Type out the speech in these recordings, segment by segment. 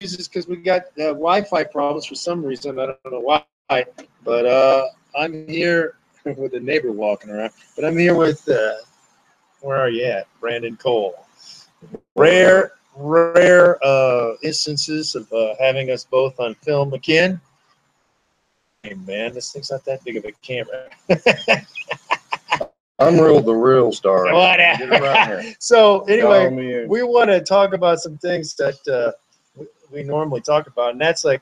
is because we got Wi-Fi problems for some reason. I don't know why, but I'm here with a neighbor walking around. But I'm here with where are you at, Brandon Cole? Rare instances of having us both on film again. Hey man, this thing's not that big of a camera. I'm the real star. Right. So anyway, we want to talk about some things that we normally talk about, and that's like,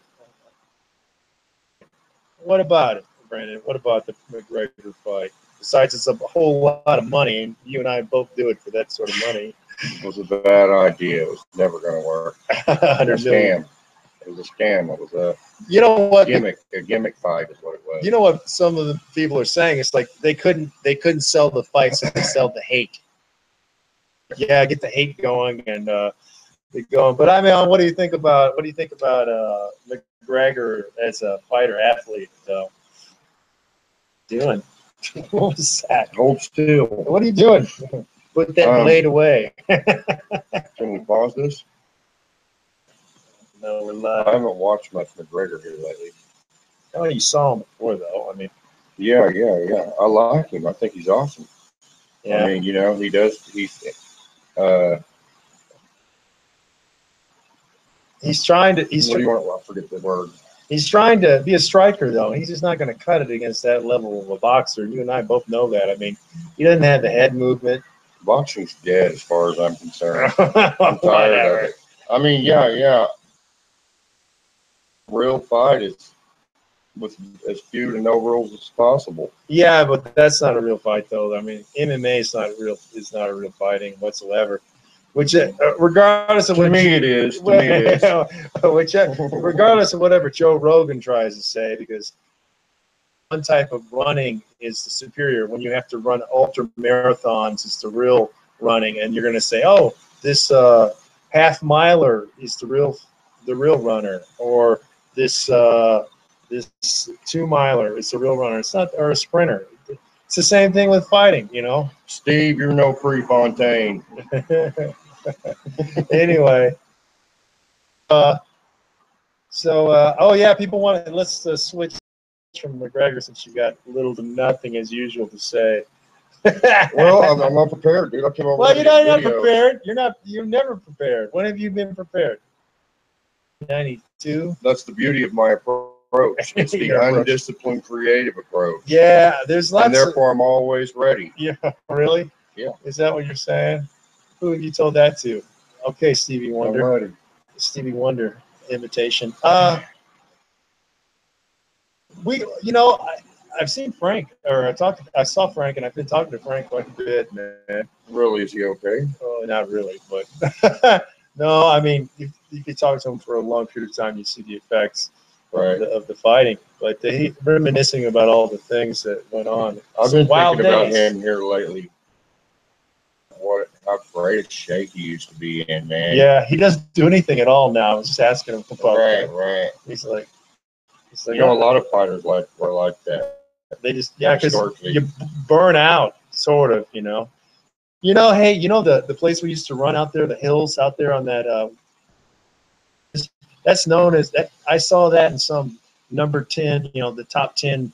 what about it, Brandon? What about the McGreggor fight? Besides, it's a whole lot of money, and you and I both do it for that sort of money. It was a bad idea. It was never going to work. It was a scam. It was a scam. It was a gimmick fight is what it was. You know what some of the people are saying? It's like they couldn't sell the fight, so they sell the hate. Yeah, get the hate going and get going. But I mean, what do you think about McGregor as a fighter athlete doing? What was that? Hold still. What are you doing? Put that blade away. Can we pause this? No, we're live. I haven't watched much McGregor here lately. Oh, you saw him before, though. I mean, yeah. I like him. I think he's awesome. Yeah. I mean, he does. He's trying to. I forget the word. He's trying to be a striker, though. He's just not going to cut it against that level of a boxer. You and I both know that. I mean, he doesn't have the head movement. Boxing's dead, as far as I'm concerned. I'm tired of it. I mean, yeah. Real fight is with as few to no rules as possible. Yeah, but that's not a real fight, though. I mean, MMA is not a real fighting whatsoever. Which, regardless of to me it is. Regardless of whatever Joe Rogan tries to say, because one type of running is the superior. When you have to run ultra marathons, it's the real running, and you're going to say, "Oh, this half miler is the real runner," or this 2 miler is the real runner. It's not, or a sprinter. It's the same thing with fighting, Steve, you're no Prefontaine. Anyway, oh yeah, people want to. Let's switch from McGregor since you got little to nothing as usual to say. Well, I'm not prepared, dude. I came over. Well, you're not prepared. You're never prepared. When have you been prepared? 92. That's the beauty of my approach. It's the undisciplined, creative approach. Yeah, there's lots. And therefore, I'm always ready. Yeah, really? Yeah. Is that what you're saying? Who have you told that to? Okay, Stevie Wonder. I'm ready. Stevie Wonder imitation. I've seen Frank, or I saw Frank, and I've been talking to Frank quite a bit, man. Really, is he okay? Oh, not really, but no. I mean, you could talk to him for a long period of time, you see the effects of the fighting. But he reminiscing about all the things that went on. I've been thinking about him here lately. How great a shape he used to be in, man. Yeah, he doesn't do anything at all now. I was just asking him about that. Right. He's like, a lot of fighters were like that. They just, because you burn out, sort of, Hey, the place we used to run out there, the hills out there on that, that's known as that. I saw that in some number 10, the top 10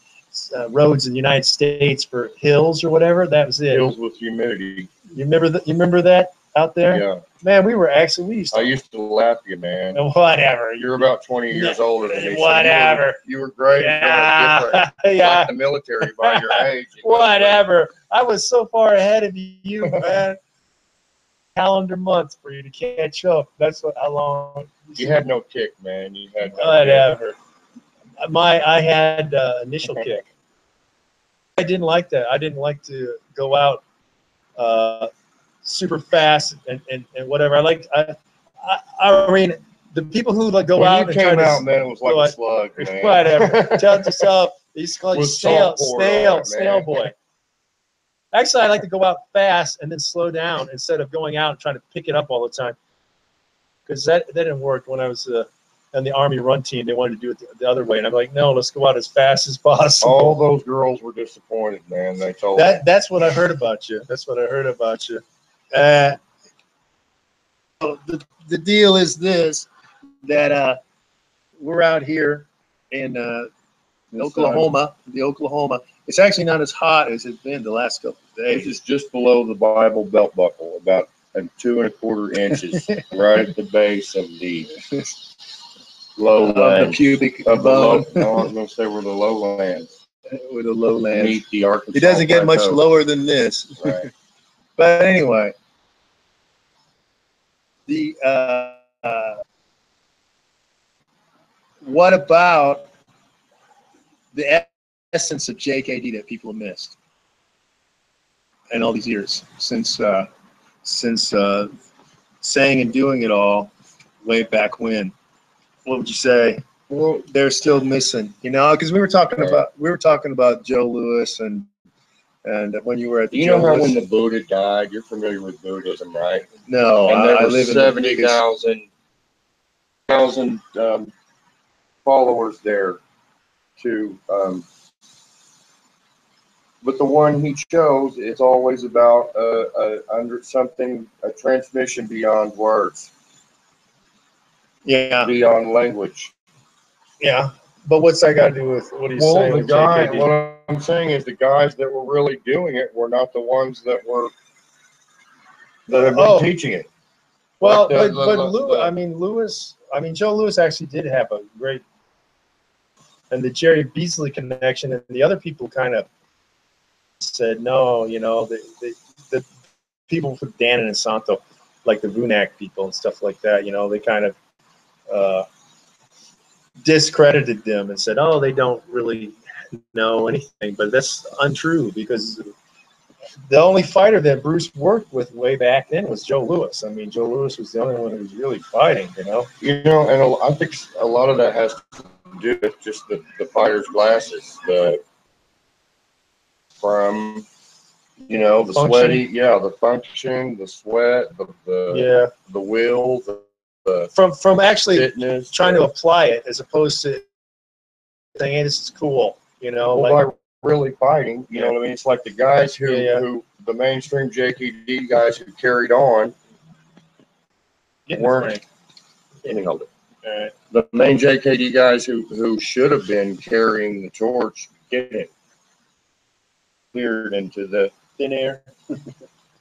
roads in the United States for hills or whatever. That was it. Hills with humidity. You remember that out there? Yeah. Man, I used to laugh at you, man. Whatever. You're about 20 years older than me. Whatever. So you were great. Yeah. Like the military by your age. Whatever. I was so far ahead of you, man. Calendar months for you to catch up. That's how long. You had no kick, man. You had no whatever. Kick. I had initial kick. I didn't like that. I didn't like to go out super fast and whatever. I mean, the people who go out and came out, man, it was like a slug, man. Whatever. Tell yourself, they used to call you stale boy. Actually, I like to go out fast and then slow down instead of going out and trying to pick it up all the time. Because that didn't work when I was on the Army run team. They wanted to do it the other way, and I'm like, no, let's go out as fast as possible. All those girls were disappointed, man. They told me. That's what I heard about you. The deal is this: that we're out here in Oklahoma. It's actually not as hot as it's been the last couple of days. This is just below the Bible belt buckle, about 2 1/4 inches, right at the base of the lowlands. The pubic of the bone. no, I was going to say we're the lowlands. With the lowlands. Meet the Arkansas It doesn't get much plateau. lower than this. Right. But anyway, what about the essence of JKD that people have missed in all these years since saying and doing it all way back when? What would you say? Well, they're still missing, because we were talking about Joe Louis and when you were at the You know how when the Buddha died, you're familiar with Buddhism, right? No, and there I were live in 70,000 followers there but the one he chose is always about under something, a transmission beyond words. Yeah. Beyond language. Yeah. But what's that got to do with what he's saying? Well, what I'm saying is the guys that were really doing it were not the ones that have been teaching it. Well, Joe Louis actually did have a great, and the Jerry Beasley connection, and the other people kind of said no. The people with Dan and Santo, like the Vunak people and stuff like that. They kind of discredited them and said, "Oh, they don't really know anything." But that's untrue, because the only fighter that Bruce worked with way back then was Joe Louis. I mean, Joe Louis was the only one who was really fighting. And I think a lot of that has to do with just the fighter's glasses, the function. Sweaty, the function, the sweat, the will, from actually fitness, trying to apply it as opposed to saying, "Hey, this is cool," by really fighting. You know what I mean? It's like the guys who the mainstream JKD guys who carried on weren't. Let me hold it. All right. The main JKD guys who should have been carrying the torch didn't. Cleared into the thin air.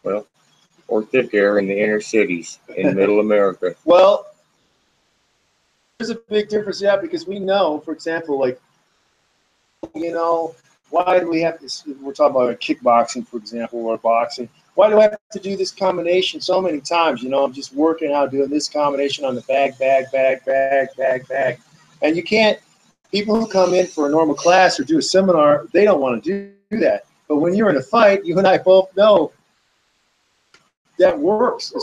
Well, or thick air in the inner cities in middle America. Well, there's a big difference, because we know, for example, why do we have this? We're talking about kickboxing, for example, or boxing. Why do I have to do this combination so many times? I'm just working out doing this combination on the bag. And you can't, people who come in for a normal class or do a seminar, they don't want to do that. But when you're in a fight, you and I both know that works.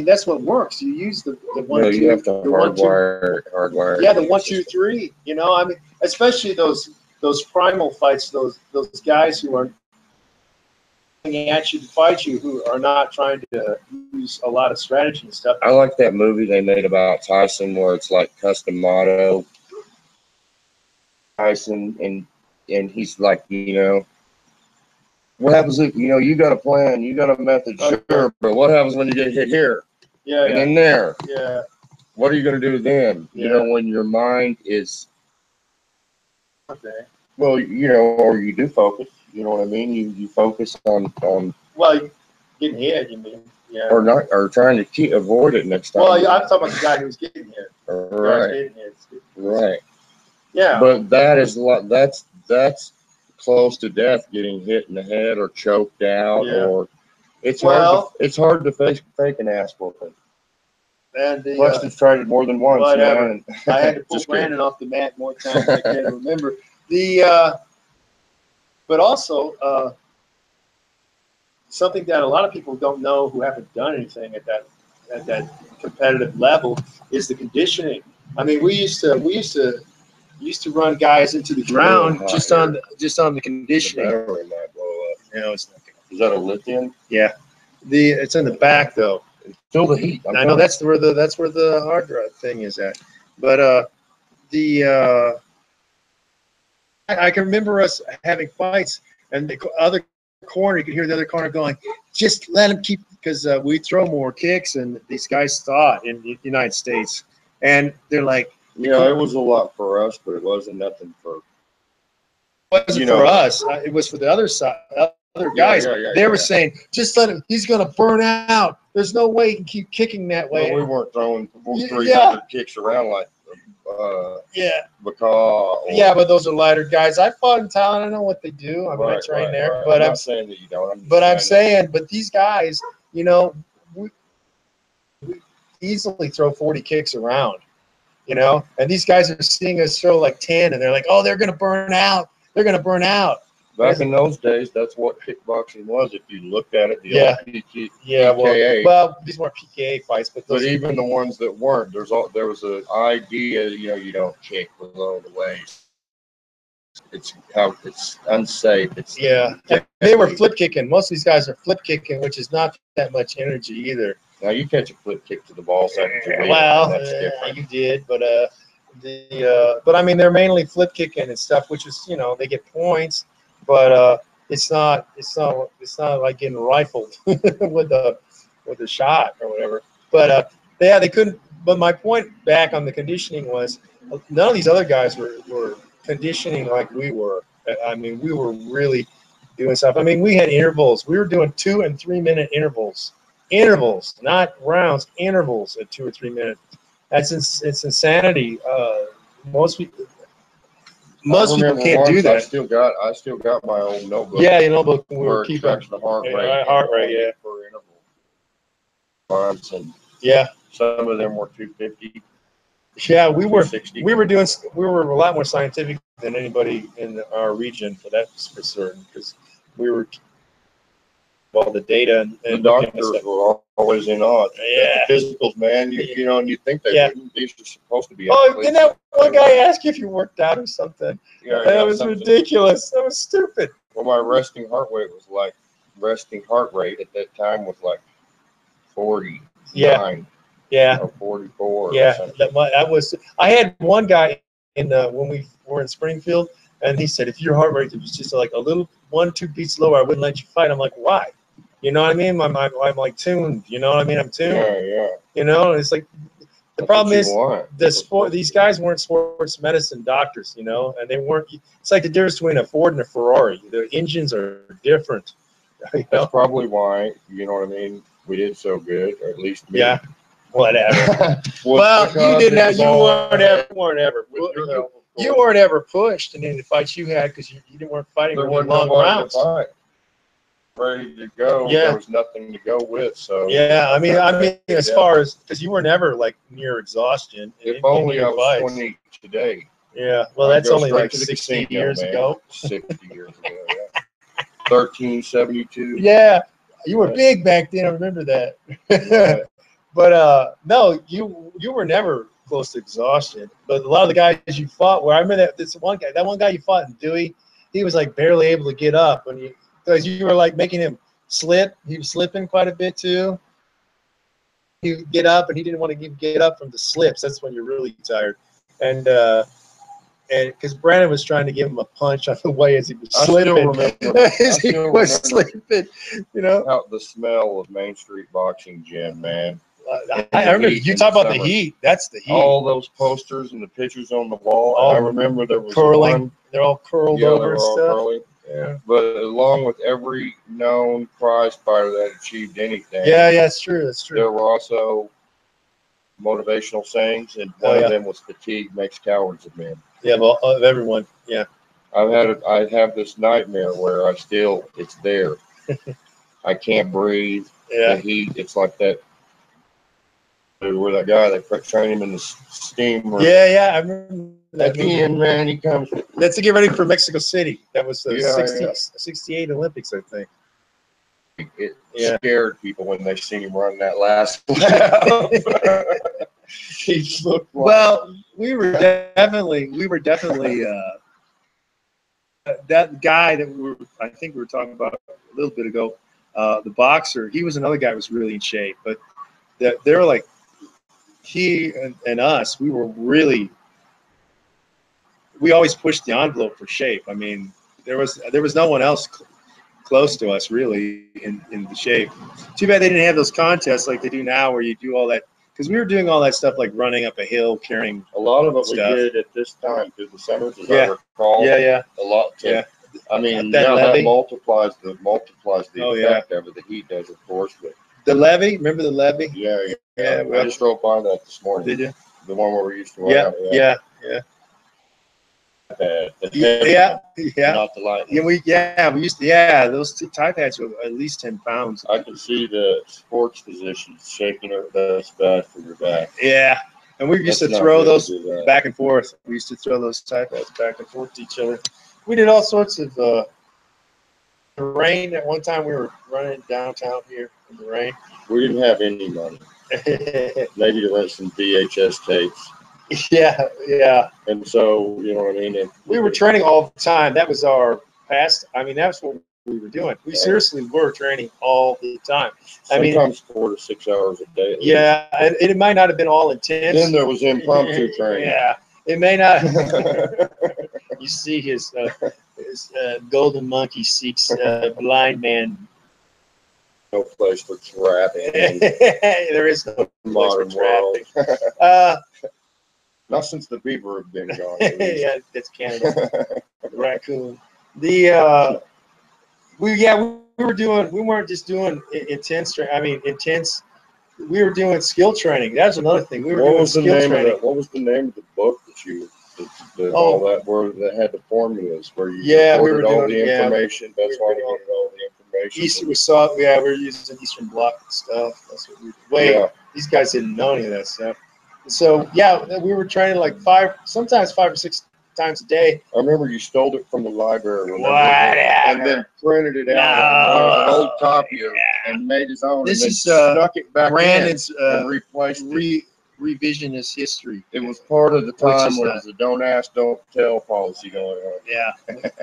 That's what works. You use the 1, 2. You have to hardwire. Yeah, the 1, 2, 3. Especially those primal fights. Those guys who are coming at you to fight you, who are not trying to use a lot of strategy and stuff. I like that movie they made about Tyson, where it's like custom motto. Tyson and he's like, what happens if you got a plan, you got a method, sure, but what happens when you get hit here? And then there. Yeah. What are you going to do then? When your mind is. Okay. Well, or you do focus. You know what I mean? You focus on. Well, getting hit, you mean? Yeah. Or not, or trying to avoid it next time. Well, I'm talking about the guy who was getting hit. Right. Right. Yeah. But that's close to death, getting hit in the head or choked out, or it's hard to fake an ass whooping. And Clugston's tried it more than once. Man. I had to pull Brandon off the mat more times than I can remember. But also something that a lot of people don't know who haven't done anything at that competitive level is the conditioning. I mean, we used to run guys into the ground just on the conditioning. The battery might blow up. No, it's not. Is that a lithium? Yeah. It's in the back though. Feel the heat. I know that's where the hard drive thing is at. But I can remember us having fights, and the other corner, you could hear the other corner going, "Just let him keep," because we throw more kicks, and these guys thought in the United States And they're like, you know, it was a lot for us, but it wasn't nothing for. It wasn't for us. It was for the other side, other guys. They were saying, just let him. He's gonna burn out. There's no way he can keep kicking that way. Well, we weren't throwing 300 kicks around like. Yeah, but those are lighter guys. I fought in Thailand. I know what they do. I mean, I train there. But I'm not saying that you don't. But these guys, you know, we easily throw 40 kicks around, you know, and these guys are seeing us throw like 10, and they're like, oh, they're gonna burn out. They're gonna burn out. Back in those days, that's what kickboxing was. If you looked at it, well, these weren't PKA fights, but even the ones that weren't, there was an idea, you know, you don't kick below the waist. It's unsafe. They were flip kicking. Most of these guys are flip kicking, which is not that much energy either. Now you catch a flip kick to the ball, you did, but but I mean, they're mainly flip kicking and stuff, which is, you know, they get points. But it's not like getting rifled with a shot or whatever. But they couldn't. But my point back on the conditioning was none of these other guys were conditioning like we were. I mean, we were really doing stuff. I mean, we had intervals. We were doing 2 and 3 minute intervals, not rounds, intervals at 2 or 3 minutes. It's insanity. Most people can't do that. I still got my old notebook. Yeah, your notebook. We were keeping the heart rate. For interval. And some of them were 250. Yeah, we were a lot more scientific than anybody in our region, for that's for certain, because we were all the data and the doctors were always in awe. Yeah, the physicals, man. You know, and you think they wouldn't. These are supposed to be. Oh, didn't that one guy ask you if you worked out or something? That was ridiculous. That was stupid. Well, my resting heart rate at that time was like 40. Yeah. Or 44. Yeah, I had one guy when we were in Springfield, and he said if your heart rate was just like a little 1-2 beats lower, I wouldn't let you fight. I'm like, why? You know what I mean? I'm like tuned. You know what I mean? I'm tuned. Yeah. You know, it's like the problem is these guys weren't sports medicine doctors, you know, and they weren't. It's like the difference between a Ford and a Ferrari. The engines are different. You know? That's probably why, you know what I mean, we did so good, or at least me. Yeah. Whatever. Well, you didn't have. You weren't ever pushed in any fights you had, because you weren't fighting there really long rounds. Ready to go. Yeah. There was nothing to go with. So yeah, I mean, as far as, because you were never like near exhaustion. If only I was 20 today. Yeah. Well, that's only like 60 years ago. 60 years ago. Yeah. 1372. Yeah, you were big back then. I remember that. Yeah. But no, you were never close to exhaustion. But a lot of the guys you fought, I remember that one guy you fought in Dewey, he was like barely able to get up, because you were like making him slip. He was slipping quite a bit too. He would get up, and he didn't want to get up from the slips. That's when you're really tired. And because Brandon was trying to give him a punch on the way as he was slipping. Slipping, you know. Out the smell of Main Street Boxing Gym, man. I remember you talk about the heat. That's the heat. All those posters and the pictures on the wall. I remember there was curling. They're all curled over and stuff. Curling. Yeah. But along with every known prize fighter that achieved anything. Yeah, that's true. That's true. There were also motivational sayings, and one of them was fatigue makes cowards of men. Yeah, well, of everyone. Yeah. I have this nightmare where it's there. I can't breathe. Yeah. The heat. It's like that. Where that guy, they train him in the steam room. Yeah, I remember that. At the end, man, he comes. That's to get ready for Mexico City. That was the 68 Olympics, I think. It scared people when they seen him run that last lap. Well, we were definitely that guy that I think we were talking about a little bit ago, the boxer. He was another guy who was really in shape, but they were like. He and us, we always pushed the envelope for shape. I mean, there was no one else close to us really in the shape. Too bad they didn't have those contests like they do now, where you do all that because we were doing all that stuff like running up a hill, carrying a lot of it stuff. we did at this time through the summers, as I recall. Yeah. A lot. Yeah. I mean, that now levee. that multiplies the effect of it. The heat does, of course, but The levee. Remember the levee? Yeah. Yeah, I just drove by that this morning. Did you? The one where we used to Yeah. run out. Yeah. The Yeah. Not the light. Yeah, we used to, those two type hats were at least 10 pounds. I can see the sports physicians shaking her. That's bad for your back. Yeah, and we used to throw those back and forth. We used to throw those type hats back and forth to each other. We did all sorts of the rain. At one time, we were running downtown here in the rain. We didn't have any money. Maybe to rent some VHS tapes. Yeah. And so, you know what I mean? And we were training all the time. That was our past. I mean, that's what we were doing. We seriously were training all the time. Sometimes 4 to 6 hours a day. Yeah, and it might not have been all intense. Then there was impromptu training. Yeah, it may not. You see his golden monkey seeks blind man. No place for trapping. There is no modern world. Not since the beaver have been gone. Yeah, that's Canada. Raccoon. We weren't just doing intense. We were doing skill training. That's another thing. We were doing skill training. What was the name of the book that all that where that had the formulas where you we were all doing the information. That's why we wanted all the information. We were using Eastern Bloc stuff. That's what we were. These guys didn't know any of that stuff. So we were training like 5 or 6 times a day. I remember you stole it from the library, and then printed it out on an old copier and made his own. This and is snuck it back Brandon's and replaced revisionist history. It was part of the time when there's a don't ask, don't tell policy going on. Yeah,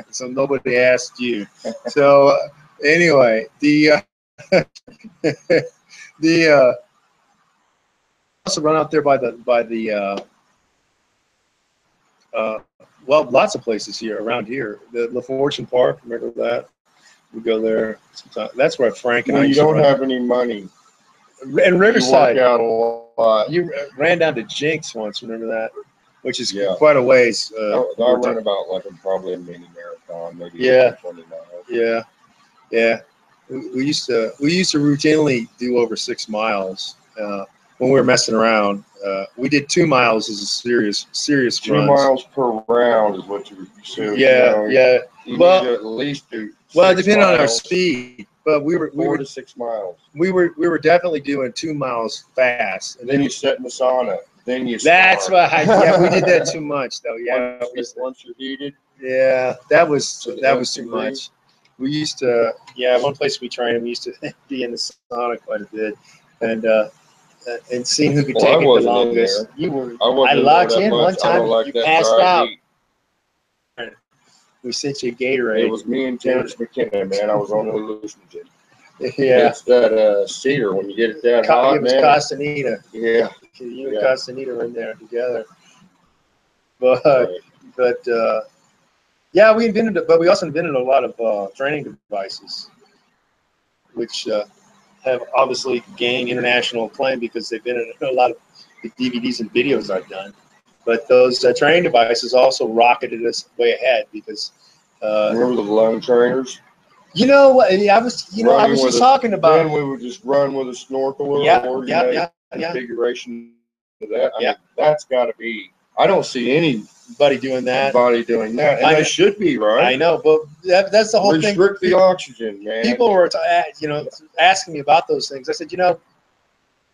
so nobody asked you. So anyway, also run out there by the lots of places here around here. The LaFortune Park, remember that? We go there sometimes. That's where Frank and I used to run. You don't have any money. And Riverside. You walk out a lot. You ran down to Jinx once, remember that? Which is quite a ways. I ran about probably a mini marathon, maybe 20 miles. Yeah. We used to routinely do over 6 miles when we were messing around. We did 2 miles as a serious 2 miles per round is what you do. Yeah. You need to at least do. Well, depending on our speed, but we were 4 to 6 miles. We were definitely doing 2 miles fast, and then you sit in the sauna. Then you. That's why. We did that too much though. Yeah. Once you're heated. Yeah, that was too much. We used to. Yeah, one place we trained, we used to be in the sauna quite a bit, and seeing who could take it the longest. You were. I locked in one time. You passed out. We sent you a Gatorade. It was me and Terrence McKenna, man. I was on the hallucinogen. Yeah. It's that cedar when you get it that hot, it was man. Castaneda. Yeah. You and Castaneda were in there together. But we invented it. But we also invented a lot of training devices, which have obviously gained international acclaim because they've been in a lot of the DVDs and videos I've done. But those training devices also rocketed us way ahead because. Remember the lung trainers? You know what? I was just talking about. Then we would just run with a snorkel or configuration of that. I mean, that's got to be. I don't see anybody doing that. And they should be, right? I know, but that's the whole thing. Restrict the oxygen, man. People were, asking me about those things. I said, a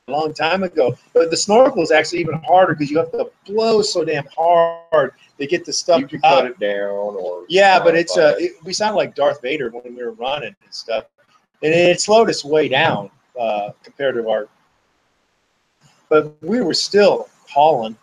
long time ago. But the snorkel is actually even harder because you have to blow so damn hard to get the stuff. You can cut it down, or but it's we sound like Darth Vader when we were running and stuff, and it slowed us way down compared to our. But we were still hauling.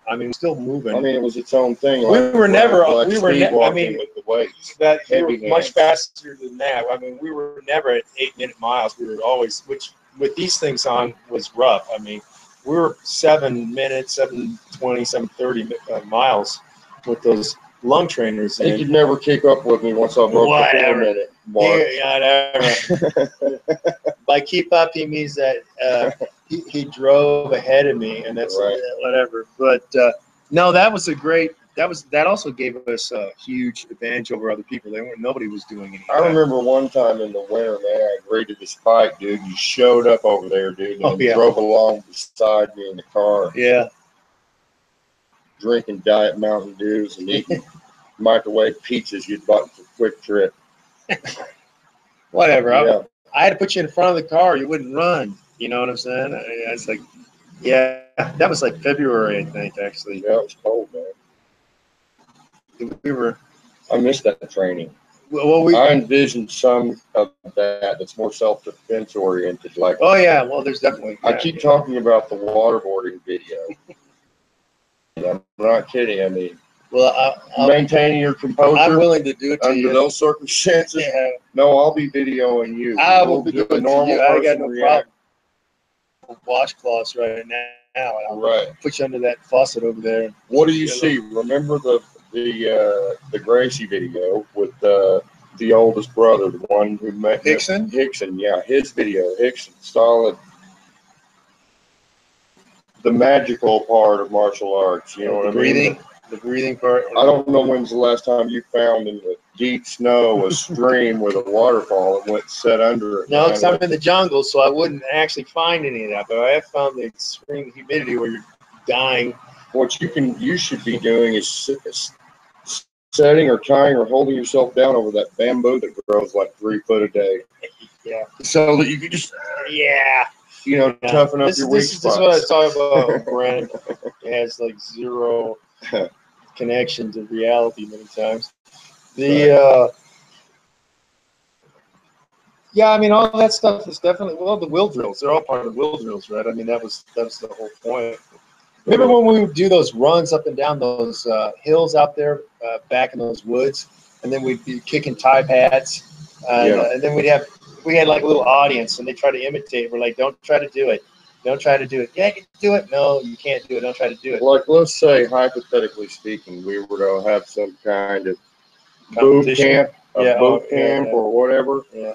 I mean, still moving. I mean, it was its own thing. We were never. I mean, with the weights. That we were much faster than that. I mean, we were never at 8-minute miles. We were always, which with these things on was rough. I mean, we were 7 minutes, 7:20, 7:30 miles with those lung trainers. I think you'd never keep up with me once I broke the 4-minute mark. By keep up, he means that he drove ahead of me, and that's Right. whatever. But no, that was a great. That also gave us a huge advantage over other people. Nobody was doing anything. I remember one time in the winter, man, I raided this bike, dude. You showed up over there, dude, and drove along beside me in the car. Yeah. Drinking Diet Mountain Dews and eating microwave pizzas you'd bought for Quick Trip. Whatever. Yeah. I had to put you in front of the car. You wouldn't run. You know what I'm saying? It's like, yeah, that was like February, I think, actually. Yeah, it was cold, man. I missed that training. Well, I envisioned some of that's more self-defense oriented. Like, oh yeah, well, there's definitely. I keep talking about the waterboarding video. I'm not kidding. I mean, well, maintaining your composure. I'm willing to do it to under you. those circumstances. Yeah. No, I'll be videoing you. I will be doing a normal I got no react. problem. Washcloths right now. I'll Right. put you under that faucet over there. What do you see? Remember the Gracie video with the oldest brother, the one who met Hickson? Hickson, yeah, his video. Hickson, solid. The magical part of martial arts, you know what I mean? The breathing part. I don't know when's the last time you found in the deep snow a stream with a waterfall and went set under it. No, because I'm in the jungle, so I wouldn't actually find any of that. But I have found the extreme humidity where you're dying. What you should be doing is setting or tying or holding yourself down over that bamboo that grows like 3 foot a day. Yeah. So that you can just toughen up your weak spots. This is what I was talking about, Brandon. It has like zero connection to reality many times. Yeah, I mean, all that stuff is definitely, well, the will drills, they're all part of the will drills, right? I mean, that was the whole point. Remember when we would do those runs up and down those hills out there back in those woods, and then we'd be kicking tie pads, and then we had like a little audience, and they try to imitate. We're like, don't try to do it. Don't try to do it. Yeah, you can do it. No, you can't do it. Don't try to do it. Like, let's say, hypothetically speaking, we were to have some kind of boot camp, or whatever. Yeah.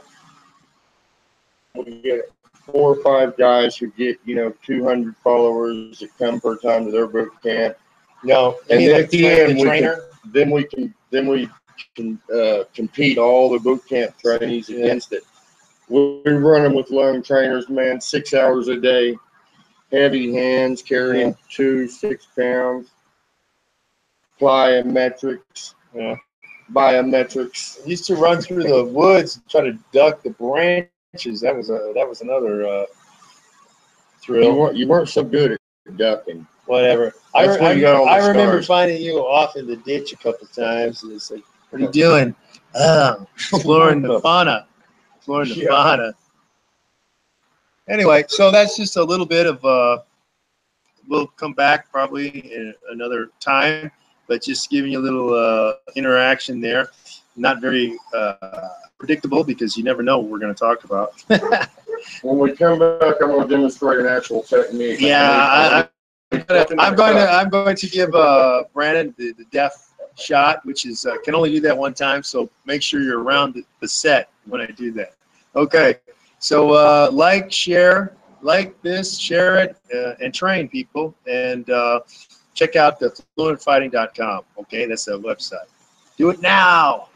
We get 4 or 5 guys who get 200 followers that come per time to their boot camp. No, and then at the end, we can compete all the boot camp trainees against it. We run them with lone trainers, man, 6 hours a day, heavy hands carrying 6 pounds, plyometrics, biometrics. I used to run through the woods and try to duck the branches. That was another thrill. You weren't so good at ducking. Whatever. I remember finding you off in the ditch a couple times. And it's like, what are you doing? Exploring the fauna. Anyway, so that's just a little bit of we'll come back probably in another time, but just giving you a little interaction there. Not very predictable because you never know what we're going to talk about. When we come back, I'm going to demonstrate an actual technique. Yeah, I'm going to give Brandon the death shot, which is can only do that one time. So make sure you're around the set when I do that. Okay, so share this, share it, and train people, and check out the fluentfighting.com. Okay, that's the website. Do it now.